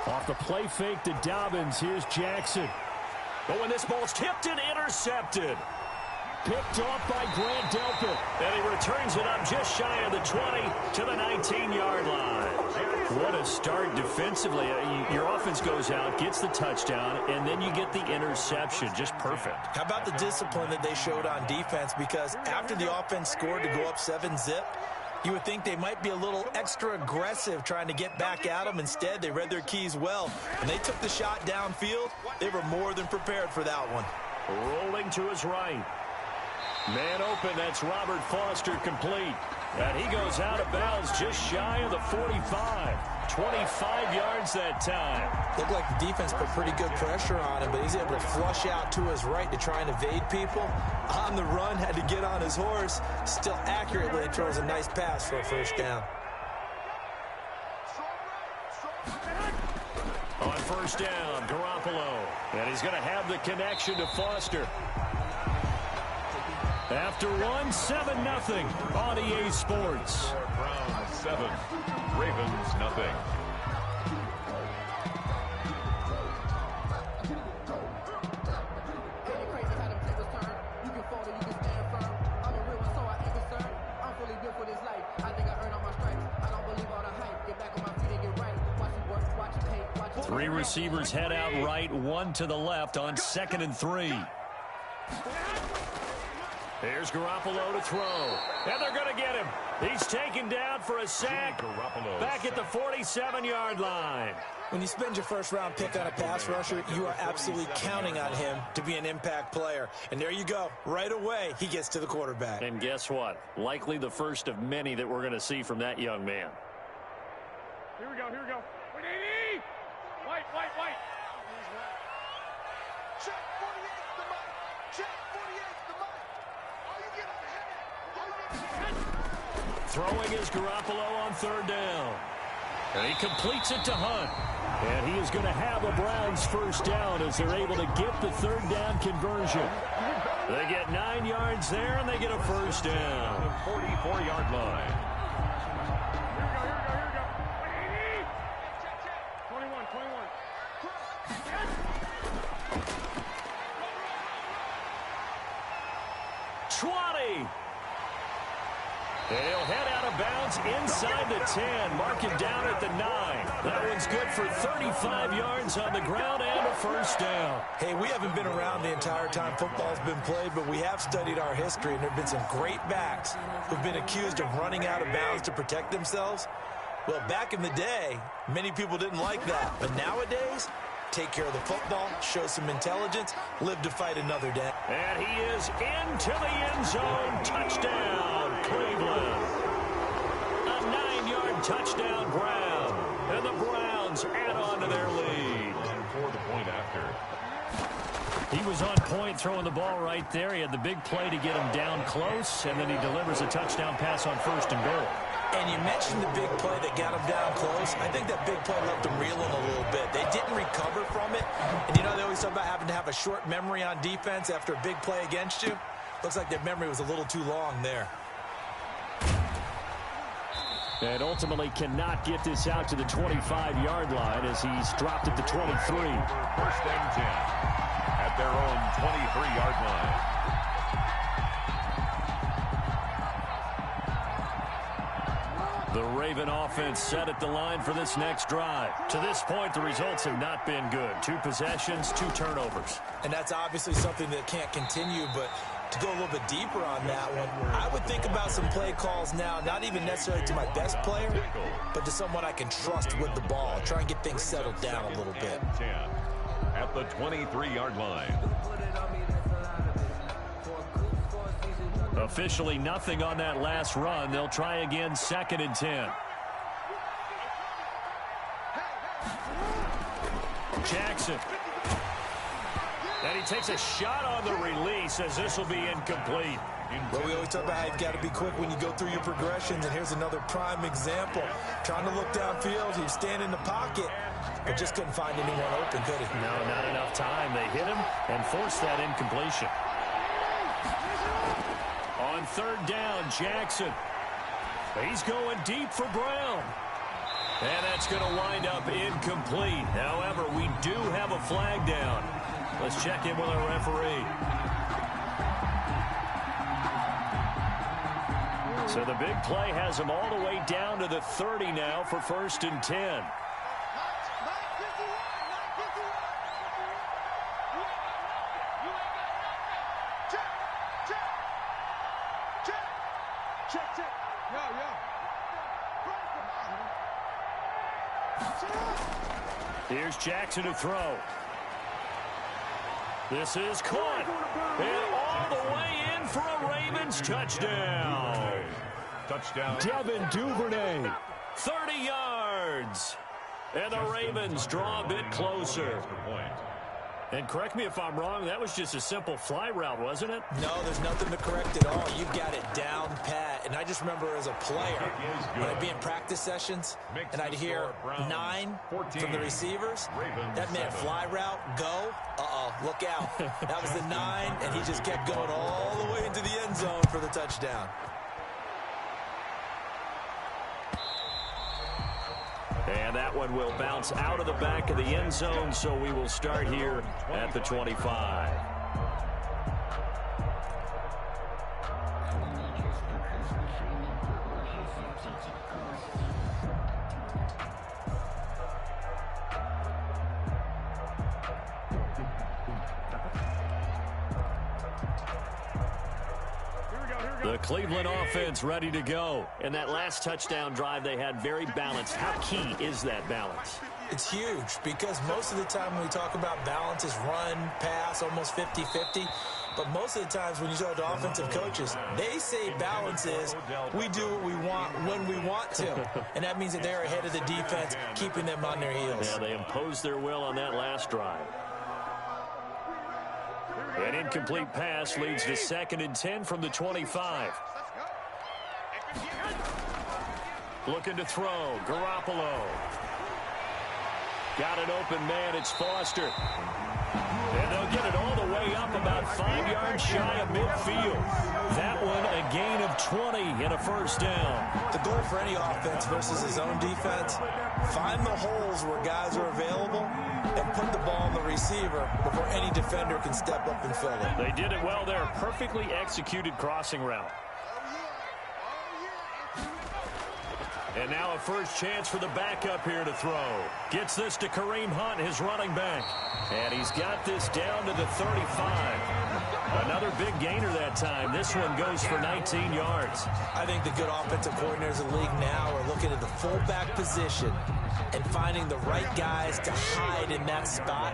Off the play fake to Dobbins, here's Jackson. Oh, and this ball's tipped and intercepted. Picked off by Grant Delpit. And he returns it up just shy of the 20 to the 19-yard line. What a start defensively. Your offense goes out, gets the touchdown, and then you get the interception. Just perfect. How about the discipline that they showed on defense? Because after the offense scored to go up 7-zip, you would think they might be a little extra aggressive trying to get back at them. Instead, they read their keys well. When they took the shot downfield, they were more than prepared for that one. Rolling to his right. Man open, that's Robert Foster, complete. And he goes out of bounds just shy of the 45. 25 yards that time. Looked like the defense put pretty good pressure on him, but he's able to flush out to his right to try and evade people. On the run, had to get on his horse. Still accurately throws a nice pass for a first down. On first down, Garoppolo. And he's going to have the connection to Foster. After one, 7-0 on EA Sports. Browns 7, Ravens 0. Three receivers head out right, one to the left on 2nd and 3. Here's Garoppolo to throw. And they're going to get him. He's taken down for a sack. Back at the 47-yard line. When you spend your first-round pick on a pass rusher, you are absolutely counting on him to be an impact player. And there you go. Right away, he gets to the quarterback. And guess what? Likely the first of many that we're going to see from that young man. Here we go, here we go. White. Check 48, the mic. Check 48, the mic. Throwing is Garoppolo on 3rd down. And he completes it to Hunt. And he is going to have a Browns first down as they're able to get the 3rd down conversion. They get 9 yards there, and they get a first down. 44-yard line. And he'll head out of bounds inside the 10. Mark him down at the 9. That one's good for 35 yards on the ground and a first down. Hey, we haven't been around the entire time football's been played, but we have studied our history, and there have been some great backs who've been accused of running out of bounds to protect themselves. Well, back in the day, many people didn't like that. But nowadays, take care of the football, show some intelligence, live to fight another day. And he is into the end zone. Touchdown, Cleveland. A 9-yard touchdown, Brown. And the Browns add on to their lead. For the point after. He was on point throwing the ball right there. He had the big play to get him down close, and then he delivers a touchdown pass on 1st and goal. And you mentioned the big play that got him down close. I think that big play left them reeling a little bit. They didn't recover from it. And, you know, they always talk about having to have a short memory on defense after a big play against you. Looks like their memory was a little too long there. And ultimately cannot get this out to the 25-yard line as he's dropped at the 23. 1st and 10 at their own 23-yard line. The Raven offense set at the line for this next drive. To this point, the results have not been good. 2 possessions, 2 turnovers. And that's obviously something that can't continue, but to go a little bit deeper on that one, I would think about some play calls now, not even necessarily to my best player, but to someone I can trust with the ball. Try and get things settled down a little bit. 10 at the 23-yard line. Officially nothing on that last run. They'll try again 2nd and 10. Jackson. And he takes a shot on the release as this will be incomplete. Well, we always talk about how you've got to be quick when you go through your progressions, and here's another prime example. Trying to look downfield, he was standing in the pocket, but just couldn't find anyone open, could he? No, not enough time. They hit him and forced that incompletion. On 3rd down, Jackson. He's going deep for Brown. And that's going to wind up incomplete. However, we do have a flag down. Let's check in with our referee. So the big play has him all the way down to the 30 now for 1st and 10. Here's Jackson to throw. This is caught. And all the way in for a Ravens touchdown. Touchdown. Devin Duvernay, 30 yards. And the Ravens draw a bit closer. And correct me if I'm wrong, that was just a simple fly route, wasn't it? No, there's nothing to correct at all. You've got it down pat. And I just remember as a player, when I'd be in practice sessions, and I'd hear 9 from the receivers, that meant fly route, go, look out. That was the 9, and he just kept going all the way into the end zone for the touchdown. And that one will bounce out of the back of the end zone, so we will start here at the 25. The Cleveland offense ready to go. And that last touchdown drive they had very balanced. How key is that balance? It's huge because most of the time when we talk about balance is run, pass, almost 50-50. But most of the times when you talk to offensive coaches, they say balance is we do what we want when we want to. And that means that they're ahead of the defense, keeping them on their heels. Yeah, they imposed their will on that last drive. An incomplete pass leads to 2nd and 10 from the 25. Looking to throw. Garoppolo. Got an open man. It's Foster. And they'll get it all the way up about 5 yards shy of midfield. That one a gain of 20 and a 1st down. The goal for any offense versus his own defense, find the holes where guys are available and put the ball on the receiver before any defender can step up and fill it. They did it well there. Perfectly executed crossing route. And now a first chance for the backup here to throw. Gets this to Kareem Hunt, his running back. And he's got this down to the 35. Another big gainer that time. This one goes for 19 yards. I think the good offensive coordinators in the league now are looking at the fullback position and finding the right guys to hide in that spot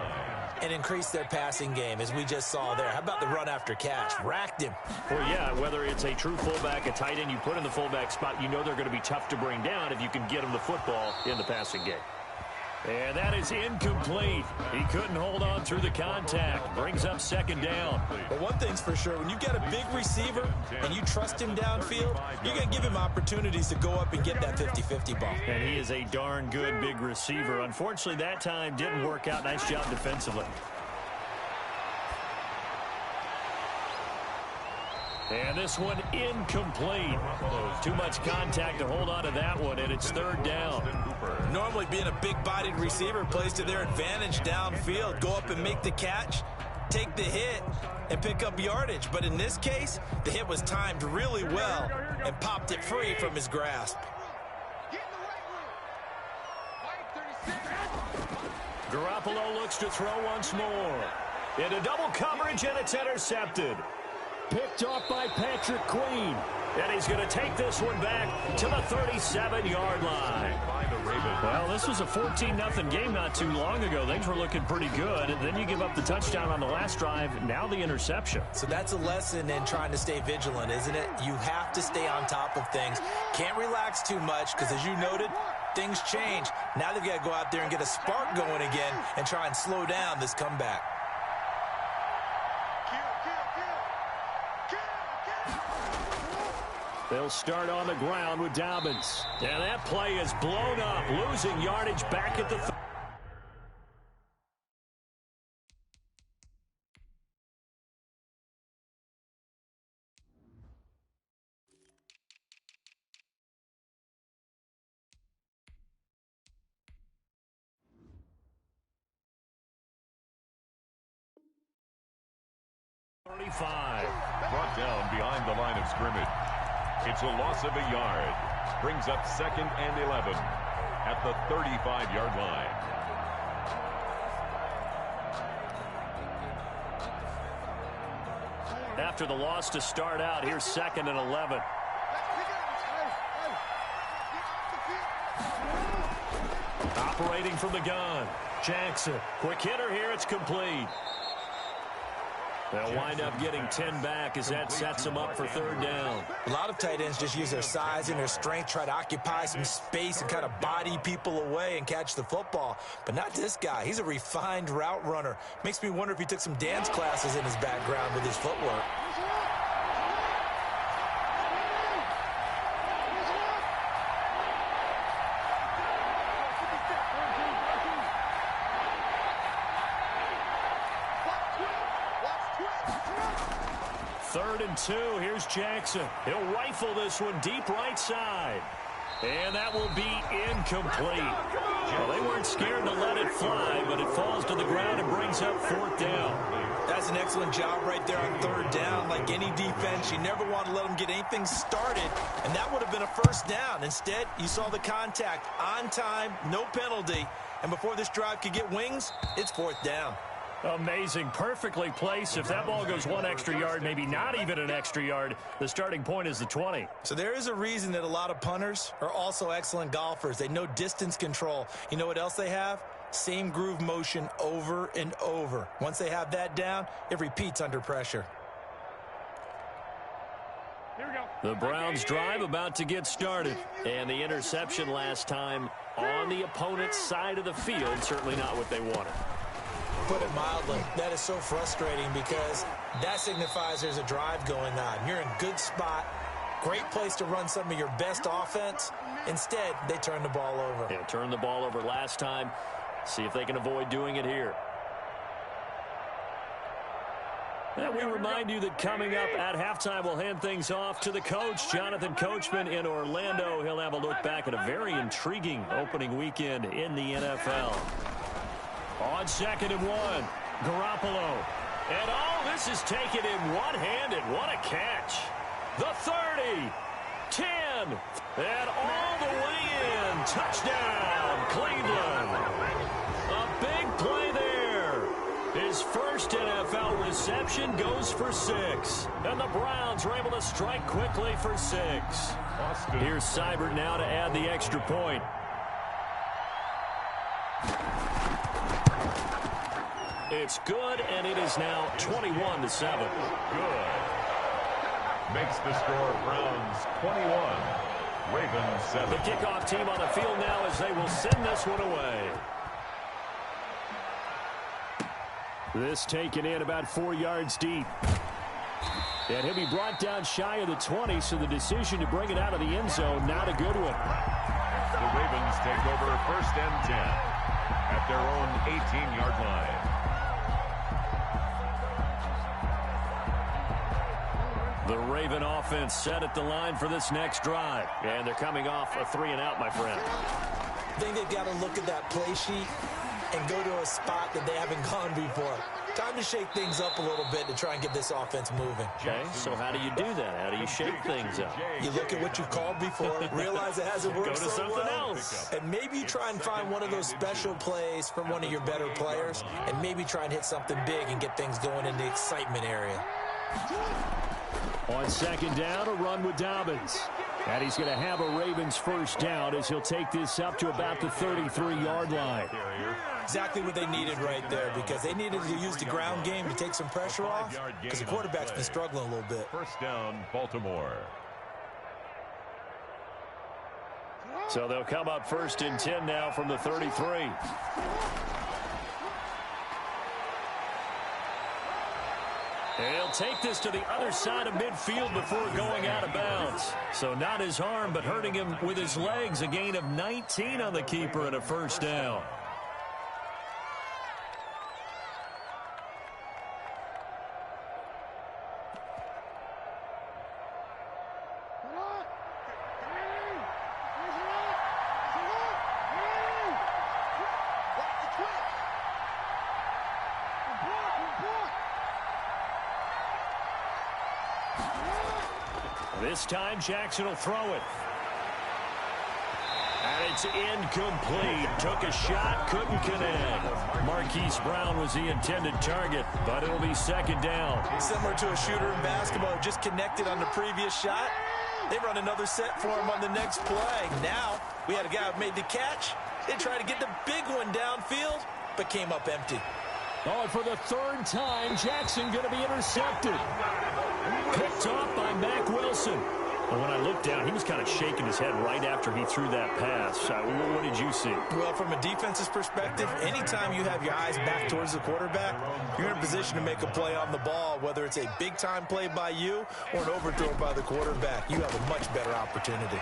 and increase their passing game, as we just saw there. How about the run after catch? Racked him. Well, yeah, whether it's a true fullback, a tight end, you put in the fullback spot, you know they're going to be tough to bring down if you can get them the football in the passing game. And that is incomplete. He couldn't hold on through the contact. Brings up 2nd down. But one thing's for sure, when you've got a big receiver and you trust him downfield, you're going to give him opportunities to go up and get that 50-50 ball. And he is a darn good big receiver. Unfortunately, that time didn't work out. Nice job defensively. And this one incomplete. Too much contact to hold on to that one, and it's 3rd down. Normally being a big-bodied receiver plays to their advantage downfield. Go up and make the catch, take the hit, and pick up yardage. But in this case, the hit was timed really well and popped it free from his grasp. Garoppolo looks to throw once more. Into double coverage, and it's intercepted. Picked off by Patrick Queen. And he's going to take this one back to the 37-yard line. Well, this was a 14-0 game not too long ago. Things were looking pretty good. And then you give up the touchdown on the last drive. Now the interception. So that's a lesson in trying to stay vigilant, isn't it? You have to stay on top of things. Can't relax too much because, as you noted, things change. Now they've got to go out there and get a spark going again and try and slow down this comeback. They'll start on the ground with Dobbins. And that play is blown up, losing yardage back at the 35. Brought down behind the line of scrimmage. It's a loss of a yard. Brings up 2nd and 11 at the 35-yard line. After the loss to start out, here's 2nd and 11. Operating from the gun. Jackson. Quick hitter here. It's complete. They'll wind up getting 10 back as that sets them up for 3rd down. A lot of tight ends just use their size and their strength, try to occupy some space and kind of body people away and catch the football. But not this guy. He's a refined route runner. Makes me wonder if he took some dance classes in his background with his footwork. Third and 2. Here's Jackson. He'll rifle this one deep right side. And that will be incomplete. Well, they weren't scared to let it fly, but it falls to the ground and brings up 4th down. That's an excellent job right there on 3rd down. Like any defense, you never want to let them get anything started, and that would have been a 1st down. Instead, you saw the contact on time, no penalty, and before this drive could get wings, it's 4th down. Amazing. Perfectly placed. If that ball goes 1 extra yard, maybe not even an extra yard, the starting point is the 20. So there is a reason that a lot of punters are also excellent golfers. They know distance control. You know what else they have? Same groove motion over and over. Once they have that down, it repeats under pressure. Here we go. The Browns drive about to get started. And the interception last time on the opponent's side of the field, certainly not what they wanted. Put it mildly, that is so frustrating because that signifies there's a drive going on. You're in a good spot, great place to run some of your best offense. Instead, they turn the ball over. They turned the ball over last time. See if they can avoid doing it here. And we remind you that coming up at halftime, we'll hand things off to the coach, Jonathan Coachman in Orlando. He'll have a look back at a very intriguing opening weekend in the NFL. On 2nd and 1, Garoppolo. And this is taken in one-handed. What a catch. The 30, 10, and all the way in. Touchdown, Cleveland. A big play there. His first NFL reception goes for 6. And the Browns are able to strike quickly for 6. Here's Seibert now to add the extra point. It's good, and it is now 21-7. Good. Makes the score Browns 21, Ravens 7. The kickoff team on the field now as they will send this one away. This taken in about 4 yards deep. And he'll be brought down shy of the 20, so the decision to bring it out of the end zone, not a good one. The Ravens take over 1st and 10 at their own 18-yard line. The Raven offense set at the line for this next drive. And they're coming off a 3-and-out, my friend. I think they've got to look at that play sheet and go to a spot that they haven't gone before. Time to shake things up a little bit to try and get this offense moving. Okay, so how do you do that? How do you shake things up? You look at what you've called before, realize it hasn't worked Go to so something well, else. and maybe you try and find one of those special plays from one of your better players, and maybe try and hit something big and get things going in the excitement area. On 2nd down, a run with Dobbins. And he's going to have a Ravens 1st down as he'll take this up to about the 33-yard line. Exactly what they needed right there, because they needed to use the ground game to take some pressure off, because the quarterback's been struggling a little bit. 1st down, Baltimore. So they'll come up 1st and 10 now from the 33. He'll take this to the other side of midfield before going out of bounds. So not his arm, but hurting him with his legs. A gain of 19 on the keeper and a 1st down. This time Jackson will throw it. And it's incomplete. Took a shot, couldn't connect. Marquise Brown was the intended target, but it'll be second down. Similar to a shooter in basketball, just connected on the previous shot. They run another set for him on the next play. Now, we had a guy who made the catch. They tried to get the big one downfield, but came up empty. Oh, and for the third time, Jackson going to be intercepted. Picked off by Mack Wilson. Well, when I looked down, he was kind of shaking his head right after he threw that pass. What did you see? Well, from a defense's perspective, anytime you have your eyes back towards the quarterback, you're in a position to make a play on the ball, whether it's a big-time play by you or an overthrow by the quarterback. You have a much better opportunity.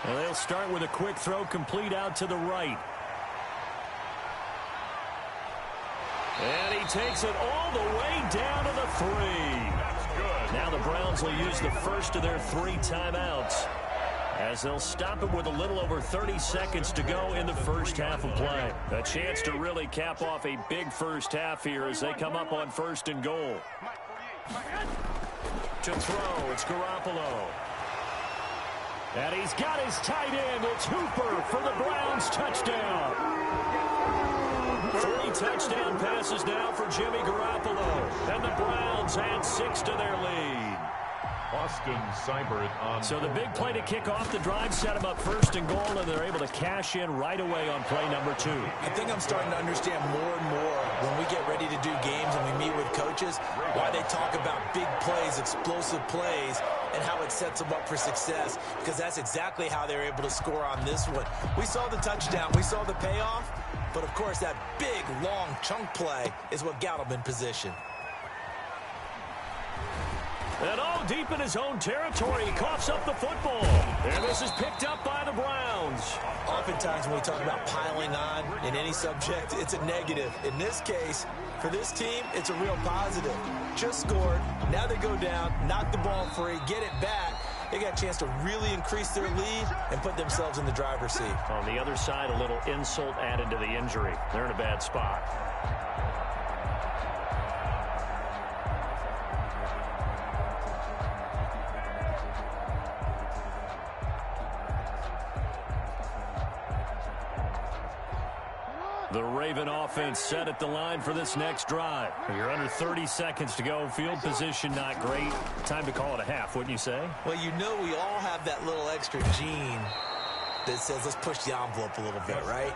Well, they'll start with a quick throw complete out to the right. And he takes it all the way down to the 3. That's good. Now the Browns will use the first of their 3 timeouts as they'll stop it with a little over 30 seconds to go in the first half of play. A chance to really cap off a big first half here as they come up on 1st and goal. To throw, it's Garoppolo. And he's got his tight end. It's Hooper for the Browns touchdown. 3 touchdown passes now for Jimmy Garoppolo. And the Browns add 6 to their lead. Austin Seibert on. So the big play to kick off the drive set them up 1st and goal, and they're able to cash in right away on play number 2. I think I'm starting to understand more and more when we get ready to do games and we meet with coaches why they talk about big plays, explosive plays, and how it sets them up for success, because that's exactly how they're able to score on this one. We saw the touchdown. We saw the payoff. But, of course, that big, long chunk play is what got him in position. And all deep in his own territory, he coughs up the football. And this is picked up by the Browns. Oftentimes when we talk about piling on in any subject, it's a negative. In this case, for this team, it's a real positive. Just scored. Now they go down, knock the ball free, get it back. They got a chance to really increase their lead and put themselves in the driver's seat. On the other side, a little insult added to the injury. They're in a bad spot. The Raven offense set at the line for this next drive. You're under 30 seconds to go. Field position not great. Time to call it a half, wouldn't you say? Well, you know we all have that little extra gene that says let's push the envelope a little bit, right?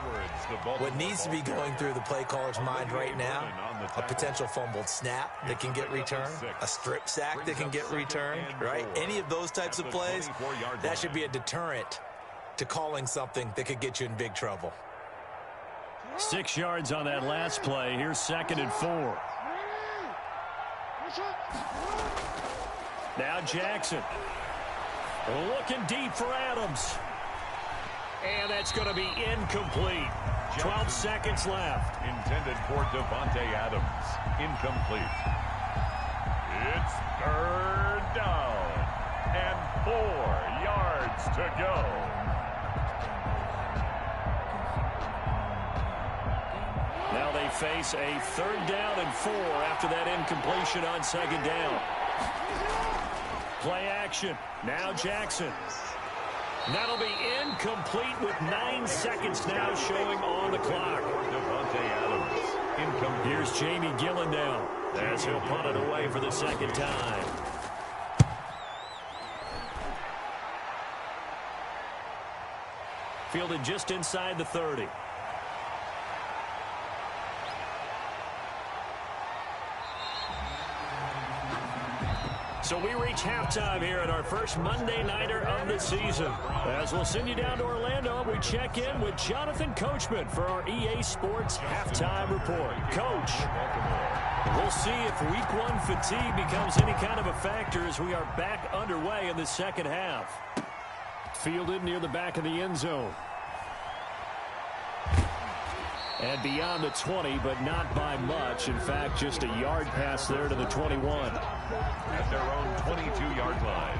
What needs to be going through the play caller's mind right now, a potential fumbled snap that can get returned, a strip sack that can get returned, right? Any of those types of plays, that should be a deterrent to calling something that could get you in big trouble. 6 yards on that last play. Here's 2nd and 4. Now Jackson. Looking deep for Adams. And that's going to be incomplete. 12 seconds left. Intended for Devontae Adams. Incomplete. It's 3rd down. And 4 yards to go. Now they face a 3rd down and 4 after that incompletion on 2nd down. Play action. Now Jackson. That'll be incomplete with 9 seconds now showing on the clock. Devontae Adams. Incomplete. Here's Jamie Gillen now as he'll punt it away for the 2nd time. Fielded just inside the 30. So we reach halftime here at our first Monday Nighter of the season. As we'll send you down to Orlando, we check in with Jonathan Coachman for our EA Sports Halftime Report. Coach, we'll see if Week 1 fatigue becomes any kind of a factor as we are back underway in the second half. Fielded near the back of the end zone. And beyond the 20, but not by much. In fact, just a yard pass there to the 21. At their own 22-yard line.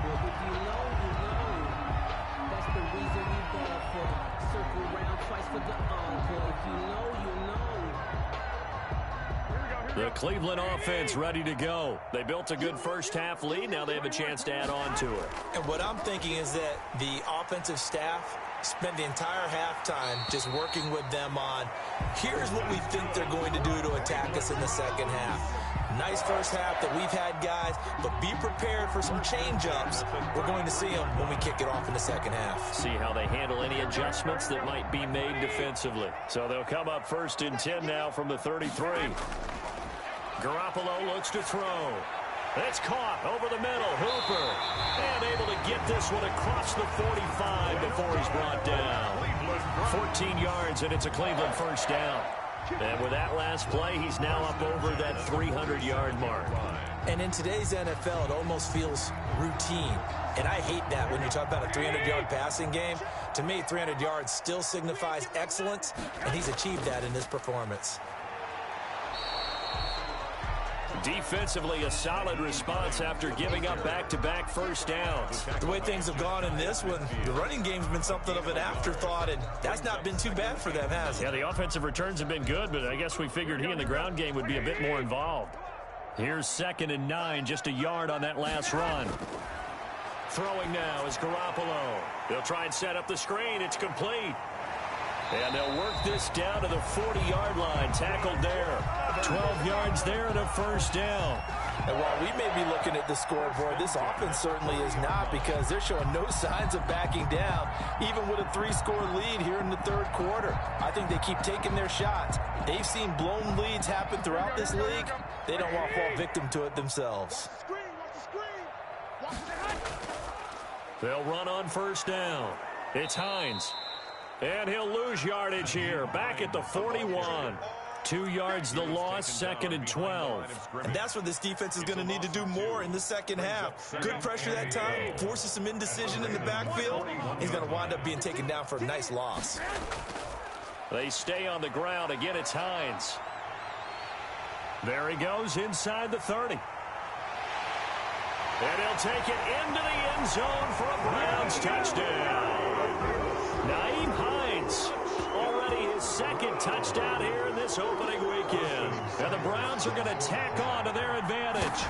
That's the reason we ball for. Circle around twice for the encore. You know. Here we go. The Cleveland offense ready to go. They built a good first-half lead. Now they have a chance to add on to it. And what I'm thinking is that the offensive staff spent the entire halftime just working with them on, here's what we think they're going to do to attack us in the second half. Nice first half that we've had, guys, but be prepared for some change-ups. We're going to see them when we kick it off in the second half. See how they handle any adjustments that might be made defensively. So they'll come up 1st and 10 now from the 33. Garoppolo looks to throw. It's caught over the middle. Hooper. And able to get this one across the 45 before he's brought down. 14 yards, and it's a Cleveland first down. And with that last play, he's now up over that 300-yard mark. And in today's NFL, it almost feels routine. And I hate that when you talk about a 300-yard passing game. To me, 300 yards still signifies excellence, and he's achieved that in this performance. Defensively, a solid response after giving up back-to-back first downs. The way things have gone in this one, the running game's been something of an afterthought, and that's not been too bad for them, has it? Yeah, the offensive returns have been good, but I guess we figured he in the ground game would be a bit more involved. Here's 2nd and 9, just a yard on that last run. Throwing now is Garoppolo. They'll try and set up the screen. It's complete. And they'll work this down to the 40-yard line. Tackled there. 12 yards there and a first down. And while we may be looking at the scoreboard, this offense certainly is not, because they're showing no signs of backing down, even with a 3-score lead here in the third quarter. I think they keep taking their shots. They've seen blown leads happen throughout this league. They don't want to fall victim to it themselves. They'll run on first down. It's Hines. And he'll lose yardage here. Back at the 41. 2 yards the loss, 2nd and 12. And that's what this defense is going to need to do more in the second half. Good pressure that time, forces some indecision in the backfield. He's going to wind up being taken down for a nice loss. They stay on the ground. Again, it's Hines. There he goes inside the 30. And he'll take it into the end zone for a Browns touchdown. Naeem Hines, already his 2nd touchdown here in this opening weekend. And the Browns are going to tack on to their advantage.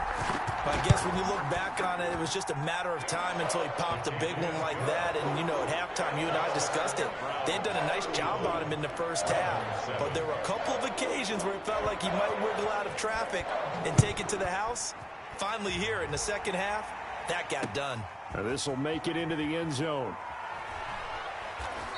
I guess when you look back on it, it was just a matter of time until he popped a big one like that. And, you know, at halftime, you and I discussed it. They'd done a nice job on him in the first half. But there were a couple of occasions where it felt like he might wiggle out of traffic and take it to the house. Finally here in the second half, that got done. Now this will make it into the end zone.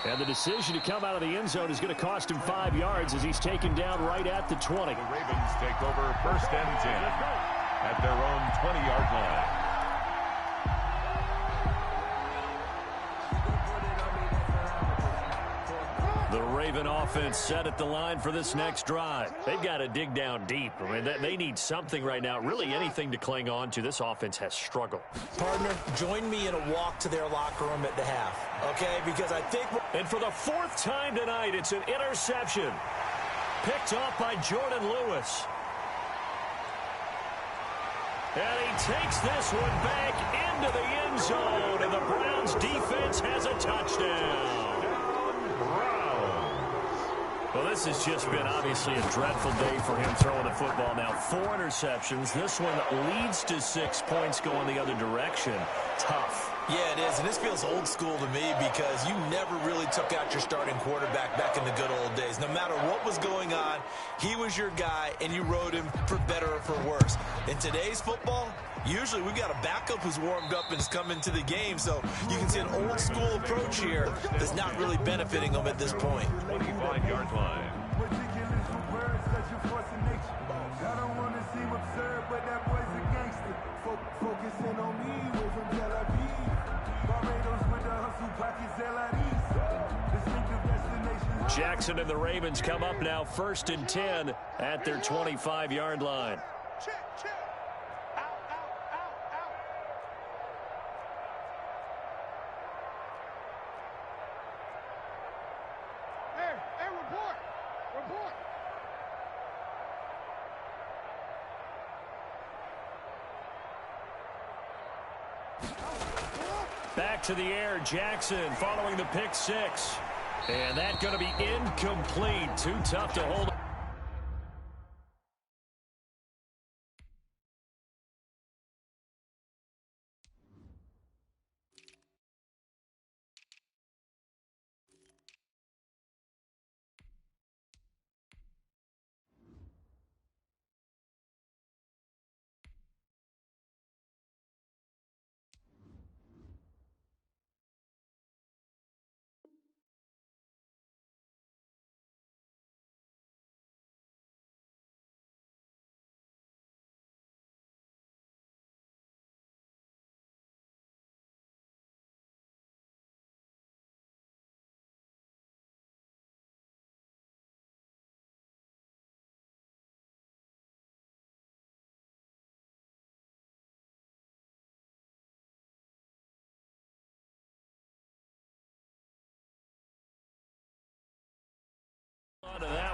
And the decision to come out of the end zone is going to cost him 5 yards as he's taken down right at the 20. The Ravens take over 1st and 10 at their own 20-yard line. The Raven offense set at the line for this next drive. They've got to dig down deep. I mean, they need something right now, really anything to cling on to. This offense has struggled. Partner, join me in a walk to their locker room at the half, okay? Because I think... And for the 4th time tonight, it's an interception. Picked off by Jordan Lewis. And he takes this one back into the end zone, and the Browns defense has a touchdown. Well, this has just been obviously a dreadful day for him throwing the football. Now 4 interceptions. This one leads to 6 points going the other direction. Tough. Yeah, it is, and this feels old school to me because you never really took out your starting quarterback back in the good old days. No matter what was going on, he was your guy, and you rode him for better or for worse. In today's football, usually we've got a backup who's warmed up and has come into the game, so you can see an old school approach here that's not really benefiting them at this point. 25-yard line. Jackson and the Ravens come up now 1st and 10 at their 25-yard line. Hey, report. Back to the air, Jackson following the pick 6. And that's going to be incomplete. Too tough to hold.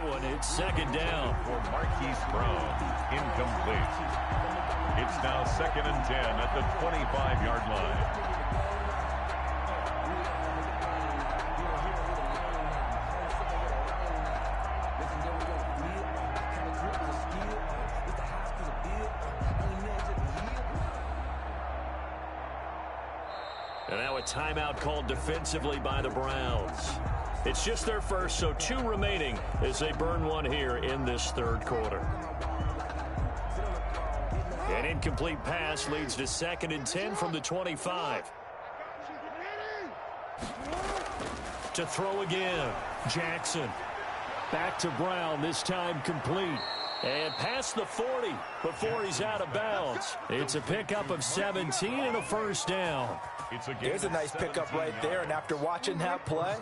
that one. It's second down. For Marquise Brown, incomplete. It's now 2nd and 10 at the 25-yard line. And now a timeout called defensively by the Browns. It's just their first, so 2 remaining as they burn one here in this third quarter. An incomplete pass leads to 2nd and 10 from the 25. To throw again, Jackson. Back to Brown, this time complete. And past the 40 before he's out of bounds. It's a pickup of 17 and a first down. There's a nice pickup right there, and after watching that play,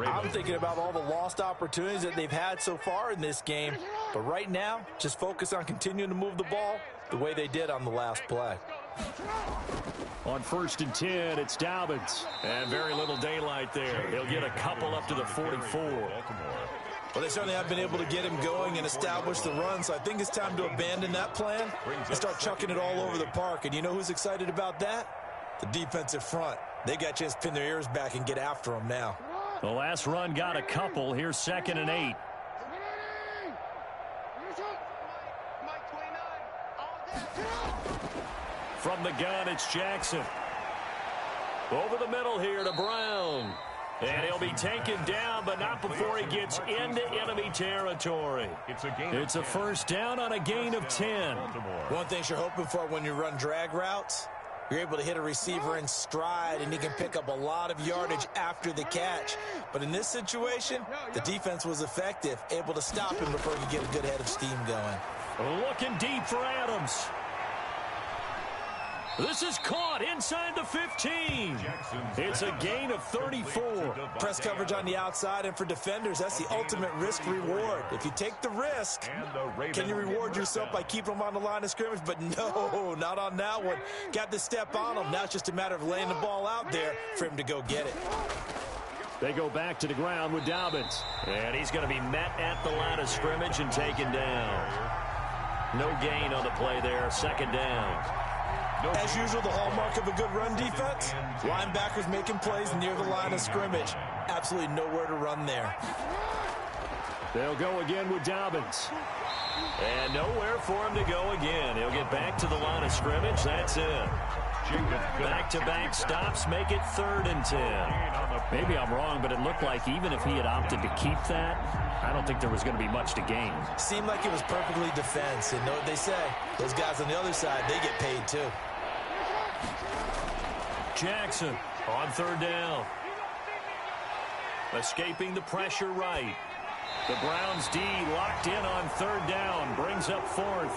I'm thinking about all the lost opportunities that they've had so far in this game. But right now, just focus on continuing to move the ball the way they did on the last play. On 1st and 10, it's Dobbins. And very little daylight there. He'll get a couple up to the 44. Well, they certainly have been able to get him going and establish the run, so I think it's time to abandon that plan and start chucking it all over the park. And you know who's excited about that? The defensive front. They got a chance to pin their ears back and get after them now. The last run got a couple. Here's 2nd and 8. From the gun, it's Jackson. Over the middle here to Brown. And he'll be taken down, but not before he gets into enemy territory. It's a first down on a gain of 10. One thing you're hoping for when you run drag routes, you're able to hit a receiver in stride, and he can pick up a lot of yardage after the catch. But in this situation, the defense was effective, able to stop him before he could get a good head of steam going. Looking deep for Adams. This is caught inside the 15. It's a gain of 34. Press coverage on the outside, and for defenders, that's the ultimate risk reward. If you take the risk, can you reward yourself by keeping them on the line of scrimmage? But no, not on that one. Got to step on them. Now it's just a matter of laying the ball out there for him to go get it. They go back to the ground with Dobbins. And he's going to be met at the line of scrimmage and taken down. No gain on the play there. 2nd down. As usual, the hallmark of a good run defense, linebackers making plays near the line of scrimmage. Absolutely nowhere to run there. They'll go again with Dobbins. And nowhere for him to go again. He'll get back to the line of scrimmage. That's it. Back-to-back stops make it 3rd and 10. Maybe I'm wrong, but it looked like even if he had opted to keep that, I don't think there was going to be much to gain. Seemed like it was perfectly defense. And know what they say? Those guys on the other side, they get paid too. Jackson on 3rd down. Escaping the pressure right. The Browns D locked in on 3rd down. Brings up 4th.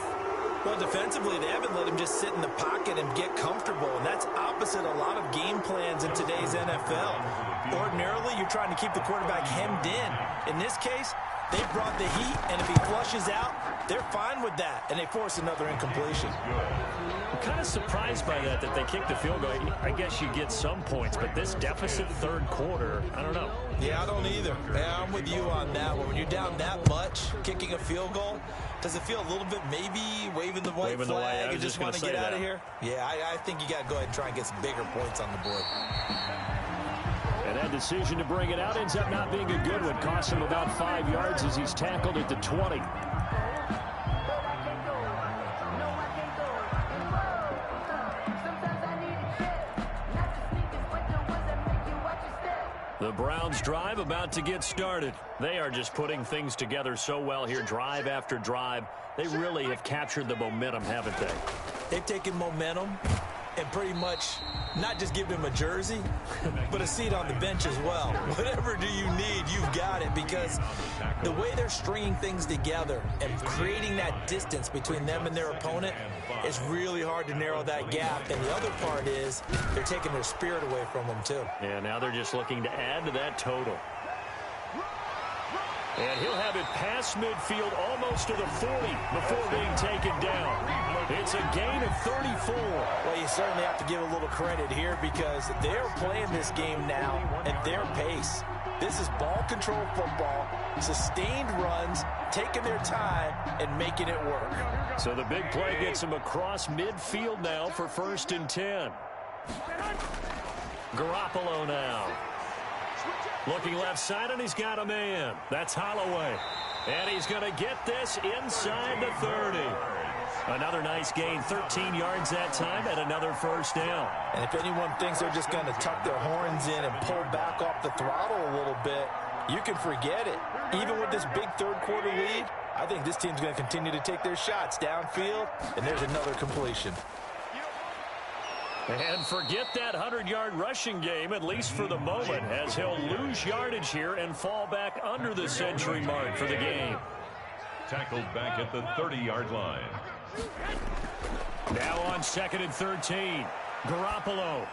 Well, defensively, they haven't let him just sit in the pocket and get comfortable, and that's opposite a lot of game plans in today's NFL. Ordinarily, you're trying to keep the quarterback hemmed in. In this case, they brought the heat, and if he flushes out, they're fine with that, and they force another incompletion. I'm kind of surprised by that they kicked the field goal. I guess you get some points, but this deficit 3rd quarter, I don't know. Yeah, I don't either. Yeah, I'm with you on that one. When you're down that much, kicking a field goal, does it feel a little bit maybe waving the white flag and just want to get out of here? Yeah, I think you got to go ahead and try and get some bigger points on the board. And that decision to bring it out ends up not being a good one. Costs him about 5 yards as he's tackled at the 20. The Browns drive about to get started. They are just putting things together so well here, drive after drive. They really have captured the momentum, haven't they? They've taken momentum and pretty much not just give him a jersey, but a seat on the bench as well. Whatever do you need, you've got it, because the way they're stringing things together and creating that distance between them and their opponent is really hard to narrow that gap. And the other part is they're taking their spirit away from them, too. Yeah, now they're just looking to add to that total. And he'll have it past midfield almost to the 40 before being taken down. It's a gain of 34. Well, you certainly have to give a little credit here because they're playing this game now at their pace. This is ball control football, sustained runs, taking their time, and making it work. So the big play gets him across midfield now for 1st and 10. Garoppolo now. Looking left side, and he's got a man. That's Holloway. And he's going to get this inside the 30. Another nice gain, 13 yards that time, and another 1st down. And if anyone thinks they're just going to tuck their horns in and pull back off the throttle a little bit, you can forget it. Even with this big third-quarter lead, I think this team's going to continue to take their shots downfield, and there's another completion. And forget that 100-yard rushing game, at least for the moment, as he'll lose yardage here and fall back under the century mark for the game. Tackled back at the 30-yard line. Now on 2nd and 13. Garoppolo.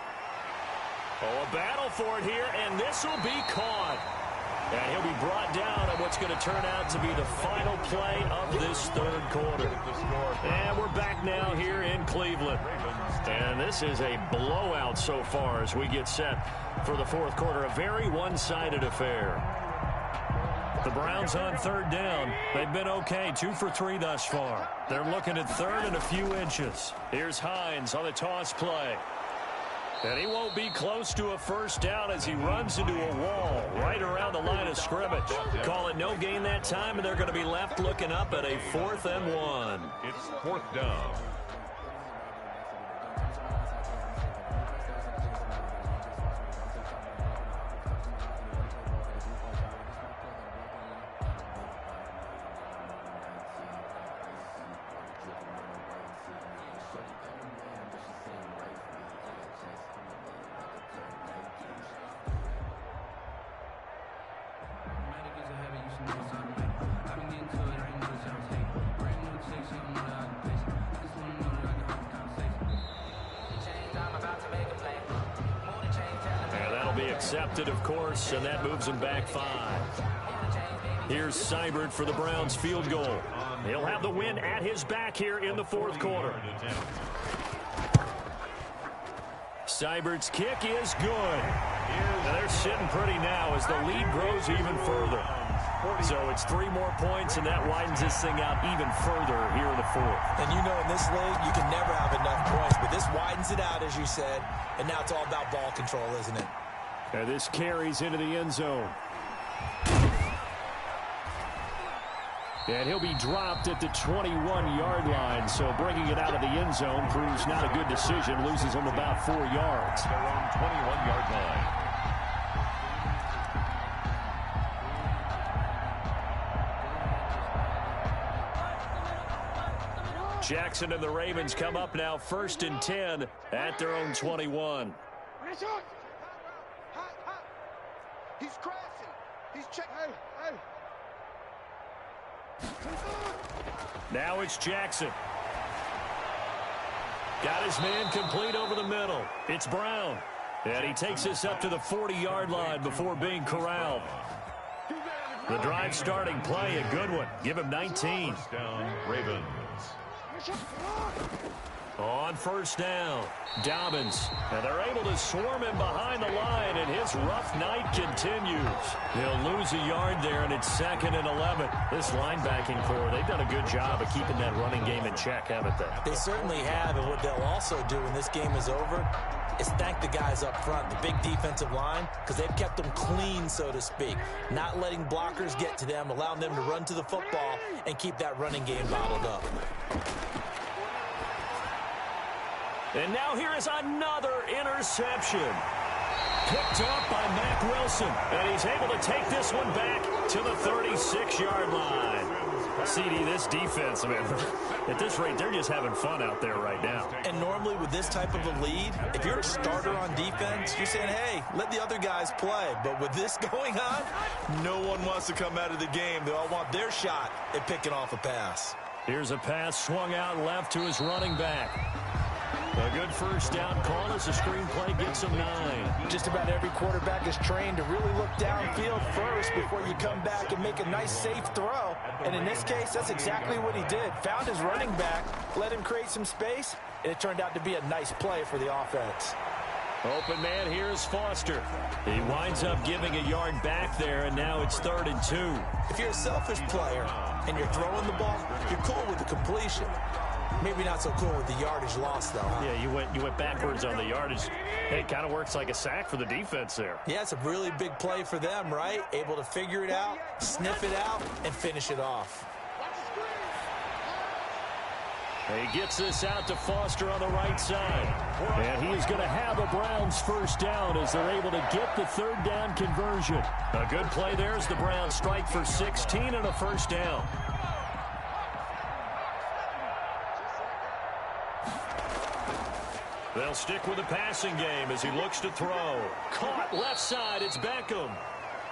Oh, a battle for it here, and this will be caught. And he'll be brought down on what's going to turn out to be the final play of this third quarter. And we're back now here in Cleveland. And this is a blowout so far as we get set for the fourth quarter. A very one-sided affair. The Browns on 3rd down. They've been okay, 2 for 3 thus far. They're looking at 3rd and a few inches. Here's Hines on the toss play. And he won't be close to a 1st down as he runs into a wall right around the line of scrimmage. Call it no gain that time, and they're going to be left looking up at a 4th and 1. It's 4th down. Accepted, of course, and that moves him back 5. Here's Seibert for the Browns field goal. He'll have the win at his back here in the fourth quarter. Seibert's kick is good. And they're sitting pretty now as the lead grows even further. So it's 3 more points, and that widens this thing out even further here in the fourth. And you know in this league, you can never have enough points, but this widens it out, as you said, and now it's all about ball control, isn't it? And this carries into the end zone. And he'll be dropped at the 21-yard line. So bringing it out of the end zone proves not a good decision. Loses him about 4 yards. Their own 21-yard line. Jackson and the Ravens come up now 1st and 10 at their own 21. He's crashing. He's checking. Hey. Now it's Jackson. Got his man complete over the middle. It's Brown. And he takes this up to the 40-yard line before being corralled. The drive starting play, a good one. Give him 19. First down, Ravens. On 1st down, Dobbins. And they're able to swarm him behind the line, and his rough night continues. He'll lose a yard there, and it's 2nd and 11. This linebacking core, they've done a good job of keeping that running game in check, haven't they? They certainly have, and what they'll also do when this game is over is thank the guys up front, the big defensive line, because they've kept them clean, so to speak. Not letting blockers get to them, allowing them to run to the football and keep that running game bottled up. And now here is another interception. Picked up by Mack Wilson. And he's able to take this one back to the 36-yard line. CD, this defense, man, at this rate, they're just having fun out there right now. And normally with this type of a lead, if you're a starter on defense, you're saying, hey, let the other guys play. But with this going on, no one wants to come out of the game. They all want their shot at picking off a pass. Here's a pass swung out left to his running back. A good first down call as the screenplay gets him 9. Just about every quarterback is trained to really look downfield first before you come back and make a nice, safe throw. And in this case, that's exactly what he did. Found his running back, let him create some space, and it turned out to be a nice play for the offense. Open man, here's Foster. He winds up giving a yard back there, and now it's 3rd and 2. If you're a selfish player and you're throwing the ball, you're cool with the completion. Maybe not so cool with the yardage loss, though, huh? Yeah, you went backwards on the yardage. It kind of works like a sack for the defense there. Yeah, it's a really big play for them, right? Able to figure it out, sniff it out, and finish it off. He gets this out to Foster on the right side. And he's going to have a Browns first down as they're able to get the 3rd down conversion. A good play there as the Browns strike for 16 and a first down. They'll stick with the passing game as he looks to throw. Caught left side, it's Beckham.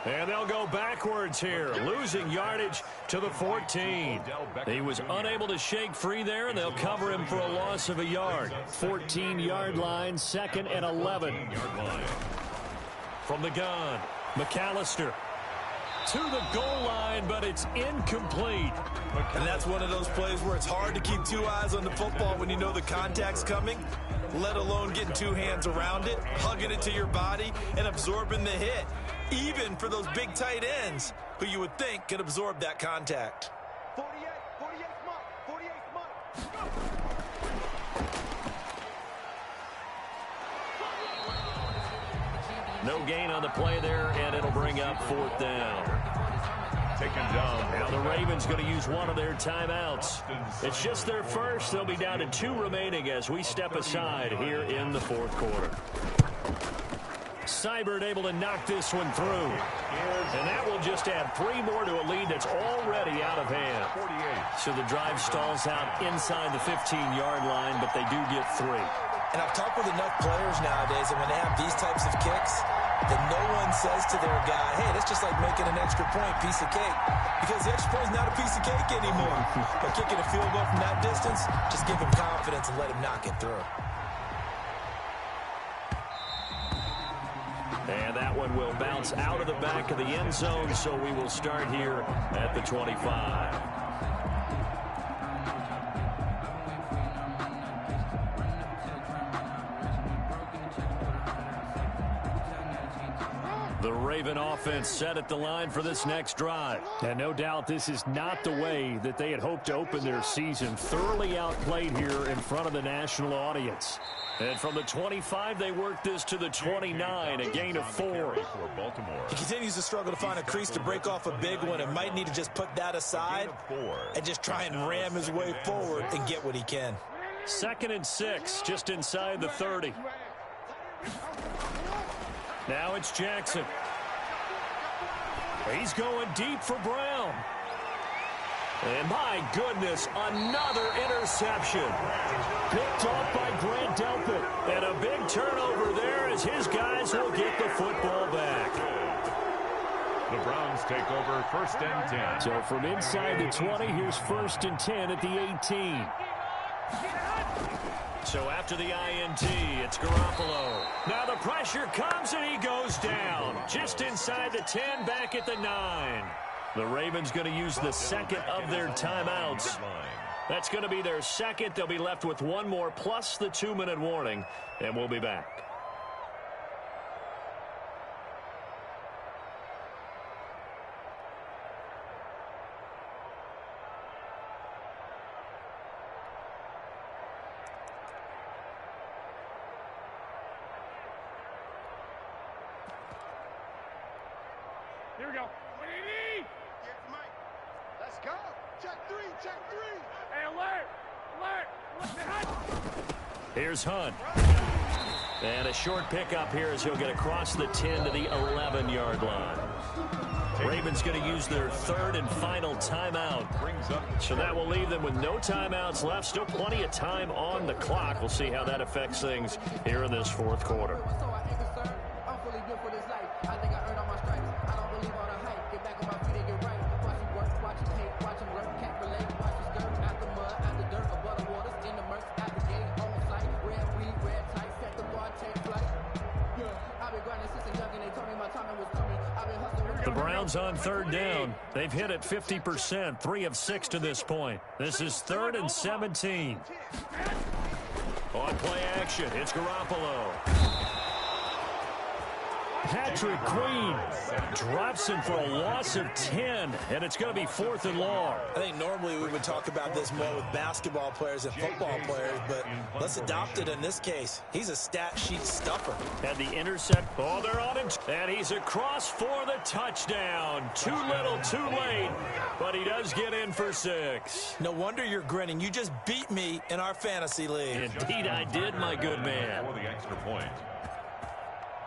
And they'll go backwards here, losing yardage to the 14. He was unable to shake free there, and they'll cover him for a loss of a yard. 14-yard line, 2nd and 11. From the gun, McAllister to the goal line, but it's incomplete. And that's one of those plays where it's hard to keep 2 eyes on the football when you know the contact's coming, let alone getting 2 hands around it, hugging it to your body, and absorbing the hit. Even for those big tight ends who you would think could absorb that contact. 48 month. No gain on the play there, and it'll bring up 4th down. Taken down. Now the Ravens going to use one of their timeouts. It's just their first. They'll be down to 2 remaining as we step aside here in the 4th quarter. Seibert able to knock this one through. And that will just add 3 more to a lead that's already out of hand. So the drive stalls out inside the 15-yard line, but they do get 3. And I've talked with enough players nowadays, and when they have these types of kicks, that no one says to their guy, hey, that's just like making an extra point, piece of cake. Because the extra point is not a piece of cake anymore. But kicking a field goal from that distance, just give him confidence and let him knock it through. And that one will bounce out of the back of the end zone, so we will start here at the 25. The Raven offense set at the line for this next drive. And no doubt this is not the way that they had hoped to open their season. Thoroughly outplayed here in front of the national audience. And from the 25, they worked this to the 29, a gain of 4. He continues to struggle to find a crease to break off a big one and might need to just put that aside and just try and ram his way forward and get what he can. 2nd and 6, just inside the 30. Now it's Jackson. He's going deep for Brown. And my goodness, another interception. Picked off by Grant Delpit. And a big turnover there as his guys will get the football back. The Browns take over 1st and 10. So from inside the 20, here's 1st and 10 at the 18. So after the INT, it's Garoppolo. Now the pressure comes and he goes down. Just inside the 10, back at the 9. The Ravens going to use the 2nd of their timeouts. That's going to be their 2nd. They'll be left with 1 more plus the 2-minute warning, and we'll be back. Here we go. Let's go. Check 3. Hey, alert. Here's Hunt. And a short pickup here as he'll get across the 10 to the 11-yard line. Ravens going to use their 3rd and final timeout. So that will leave them with no timeouts left. Still plenty of time on the clock. We'll see how that affects things here in this 4th quarter. The Browns on 3rd down. They've hit it 50%, 3 of 6 to this point. This is 3rd and 17. On play action, it's Garoppolo. Patrick Queen drops him for a loss of 10, and it's going to be 4th and long. I think normally we would talk about this more with basketball players and football players, but let's adopt it in this case. He's a stat sheet stuffer. And the intercept. Oh, they're on him. And he's across for the touchdown. Too little, too late, but he does get in for 6. No wonder you're grinning. You just beat me in our fantasy league. Indeed I did, my good man. For the extra point.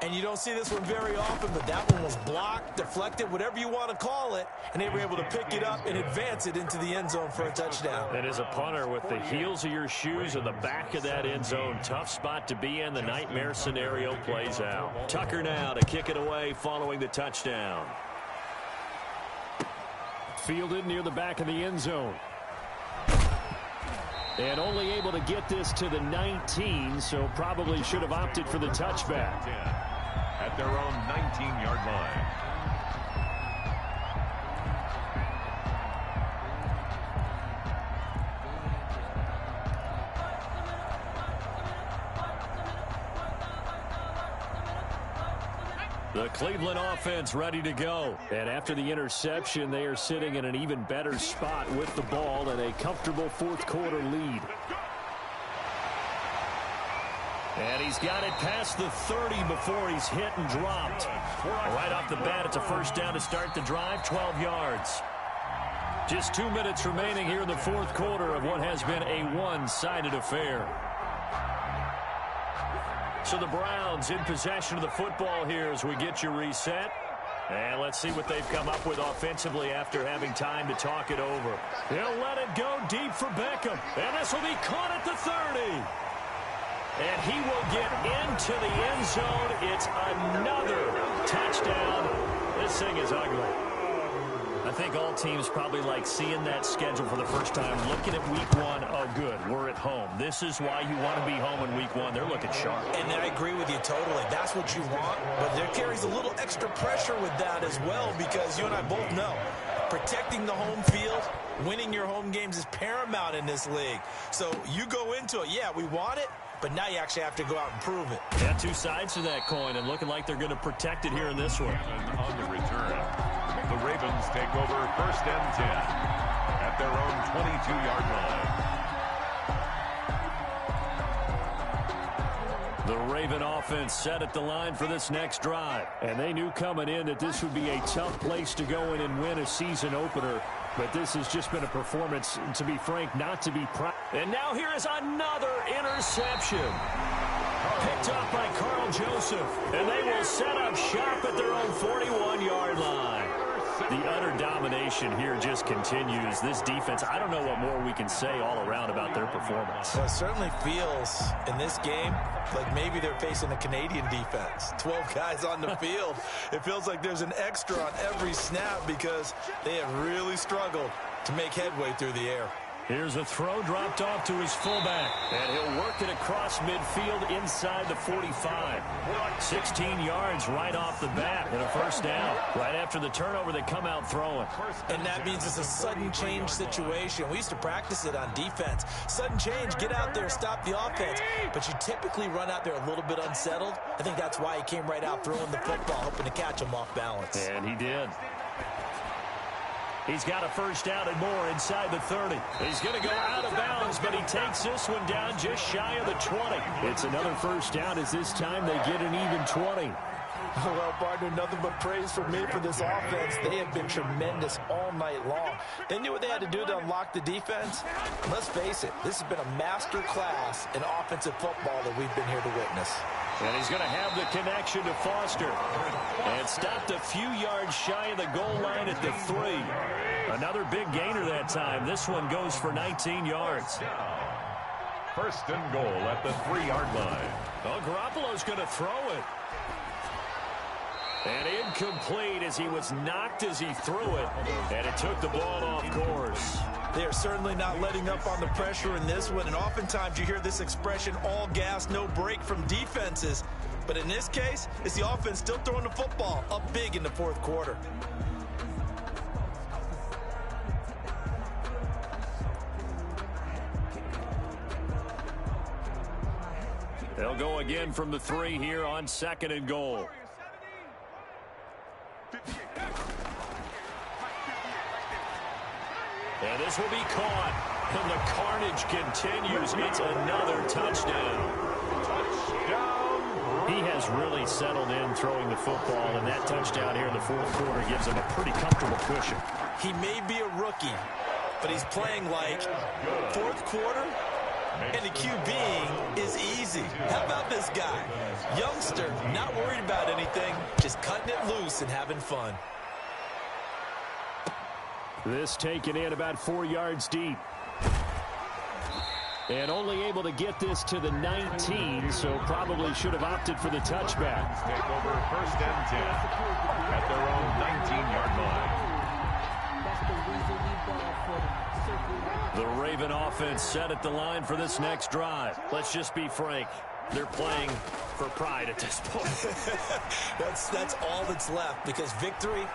And you don't see this one very often, but that one was blocked, deflected, whatever you want to call it, and they were able to pick it up and advance it into the end zone for a touchdown. And as a punter, with the heels of your shoes in the back of that end zone, tough spot to be in. The nightmare scenario plays out. Tucker now to kick it away following the touchdown. Fielded near the back of the end zone. And only able to get this to the 19, so probably should have opted for the touchback. At their own 19-yard line. The Cleveland offense ready to go. And after the interception, they are sitting in an even better spot with the ball and a comfortable fourth quarter lead. And he's got it past the 30 before he's hit and dropped. Right off the bat, it's a first down to start the drive, 12 yards. Just 2 minutes remaining here in the fourth quarter of what has been a one-sided affair. So the Browns in possession of the football here as we get you reset. And let's see what they've come up with offensively after having time to talk it over. He'll let it go deep for Beckham. And this will be caught at the 30. And he will get into the end zone. It's another touchdown. This thing is ugly. I think all teams probably like seeing that schedule for the first time, looking at week 1. Oh, good, we're at home. This is why you want to be home in week 1. They're looking sharp. And I agree with you totally. That's what you want, but there carries a little extra pressure with that as well, because you and I both know protecting the home field, winning your home games is paramount in this league. So you go into it, yeah, we want it, but now you actually have to go out and prove it. Yeah, two sides to that coin, and looking like they're going to protect it here in this one. On the return, the Ravens take over 1st and 10 at their own 22-yard line. The Raven offense set at the line for this next drive. And they knew coming in that this would be a tough place to go in and win a season opener. But this has just been a performance, to be frank, not to be proud. And now here is another interception. Picked up by Carl Joseph. And they will set up shop at their own 41-yard line. The utter domination here just continues. This defense, I don't know what more we can say all around about their performance. Well, it certainly feels in this game like maybe they're facing a Canadian defense. 12 guys on the field. It feels like there's an extra on every snap because they have really struggled to make headway through the air. Here's a throw dropped off to his fullback. And he'll work it across midfield inside the 45. 16 yards right off the bat and a first down. Right after the turnover, they come out throwing. And that means it's a sudden change situation. We used to practice it on defense. Sudden change, get out there, stop the offense. But you typically run out there a little bit unsettled. I think that's why he came right out throwing the football, hoping to catch him off balance. And he did. He's got a first down and more inside the 30. He's going to go out of bounds, but he takes this one down just shy of the 20. It's another first down as this time they get an even 20. Well, partner, nothing but praise from me for this offense. They have been tremendous all night long. They knew what they had to do to unlock the defense. And let's face it, this has been a master class in offensive football that we've been here to witness. And he's going to have the connection to Foster. And stopped a few yards shy of the goal line at the 3. Another big gainer that time. This one goes for 19 yards. 1st and goal at the 3-yard line. Oh, Garoppolo's going to throw it. And incomplete as he was knocked as he threw it. And it took the ball off course. They are certainly not letting up on the pressure in this one. And oftentimes you hear this expression, all gas, no break from defenses. But in this case, it's the offense still throwing the football up big in the fourth quarter. They'll go again from the 3 here on 2nd and goal. And this will be caught. And the carnage continues. It's another touchdown. He has really settled in throwing the football, and that touchdown here in the fourth quarter gives him a pretty comfortable cushion. He may be a rookie, but he's playing like fourth quarter, and the QBing is easy. How about this guy? Youngster, not worried about anything, just cutting it loose and having fun. This taken in about 4 yards deep. And only able to get this to the 19, so probably should have opted for the touchback. Take over first and 10 at their own 19-yard line. The Raven offense set at the line for this next drive. Let's just be frank. They're playing for pride at this point. That's all that's left, because victory,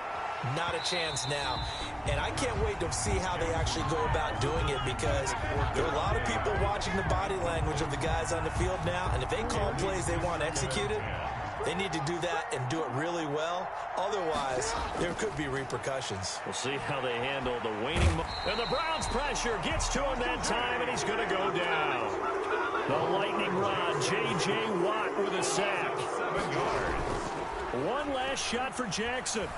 not a chance now. And I can't wait to see how they actually go about doing it, because there are a lot of people watching the body language of the guys on the field now, and if they call plays they want executed, they need to do that and do it really well. Otherwise, there could be repercussions. We'll see how they handle the waning. And the Browns' pressure gets to him that time, and he's going to go down. The lightning rod, J.J. Watt with a sack. 7 yards. One last shot for Jackson.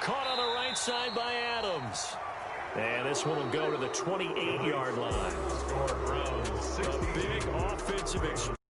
Caught on the right side by Adams. And this one will go to the 28-yard line. Score Browns 60. A big offensive experience.